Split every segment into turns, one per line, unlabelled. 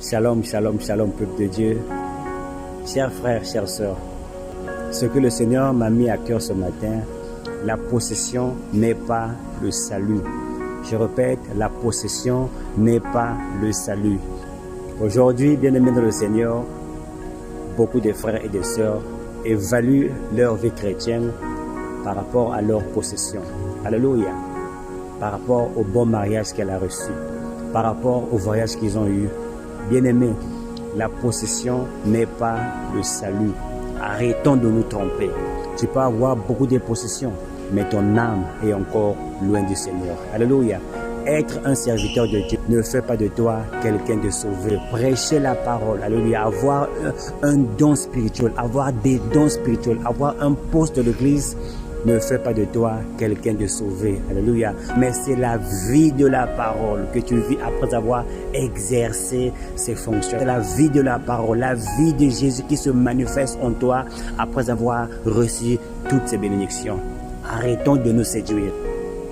Shalom, shalom, shalom, peuple de Dieu. Chers frères, chères sœurs, ce que le Seigneur m'a mis à cœur ce matin, la possession n'est pas le salut. Je répète, la possession n'est pas le salut. Aujourd'hui, bien-aimés dans le Seigneur, beaucoup de frères et de sœurs évaluent leur vie chrétienne par rapport à leur possession. Alléluia. Par rapport au bon mariage qu'elle a reçu, par rapport au voyage qu'ils ont eu. Bien-aimés, la possession n'est pas le salut. Arrêtons de nous tromper. Tu peux avoir beaucoup de possessions, mais ton âme est encore loin du Seigneur. Alléluia. Être un serviteur de Dieu ne fait pas de toi quelqu'un de sauvé. Prêcher la parole, alléluia, avoir un don spirituel, avoir des dons spirituels, avoir un poste de l'église ne fait pas de toi quelqu'un de sauvé. Alléluia. Mais c'est la vie de la parole que tu vis après avoir exercé ses fonctions. C'est la vie de la parole, la vie de Jésus qui se manifeste en toi après avoir reçu toutes ses bénédictions. Arrêtons de nous séduire.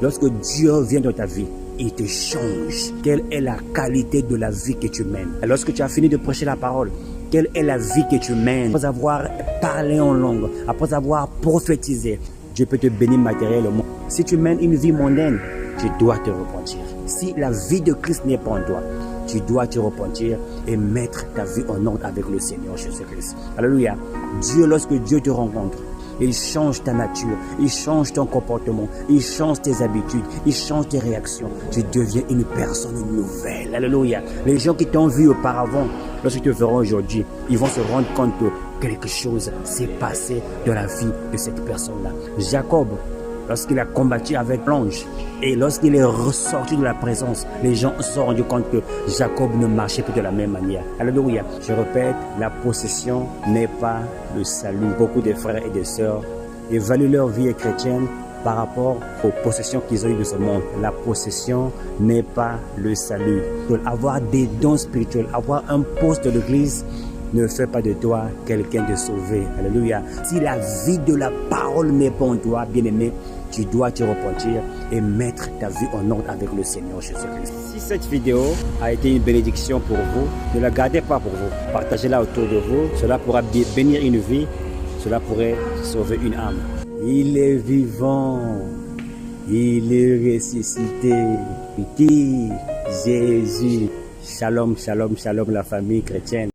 Lorsque Dieu vient dans ta vie, il te change. Quelle est la qualité de la vie que tu mènes? Lorsque tu as fini de prêcher la parole, quelle est la vie que tu mènes? Après avoir parlé en langue, après avoir prophétisé, Dieu peut te bénir matériellement. Si tu mènes une vie mondaine, tu dois te repentir. Si la vie de Christ n'est pas en toi, tu dois te repentir et mettre ta vie en ordre avec le Seigneur Jésus-Christ. Alléluia. Dieu, lorsque Dieu te rencontre, il change ta nature, il change ton comportement, il change tes habitudes, il change tes réactions. Tu deviens une personne nouvelle. Alléluia. Les gens qui t'ont vu auparavant, lorsqu'ils te verront aujourd'hui, ils vont se rendre compte que quelque chose s'est passé dans la vie de cette personne-là. Jacob, lorsqu'il a combattu avec l'ange et lorsqu'il est ressorti de la présence, les gens se sont rendus compte que Jacob ne marchait plus de la même manière. Alléluia. Je répète, la possession n'est pas le salut. Beaucoup de frères et de sœurs évaluent leur vie chrétienne par rapport aux possessions qu'ils ont eues de ce monde. La possession n'est pas le salut. Avoir des dons spirituels, avoir un poste de l'église ne fait pas de toi quelqu'un de sauvé. Alléluia. Si la vie de la parole n'est pas en toi, bien-aimé, tu dois te repentir et mettre ta vie en ordre avec le Seigneur Jésus-Christ. Si cette vidéo a été une bénédiction pour vous, ne la gardez pas pour vous. Partagez-la autour de vous. Cela pourra bénir une vie. Cela pourrait sauver une âme. Il est vivant. Il est ressuscité. Qui? Jésus. Shalom, shalom, shalom la famille chrétienne.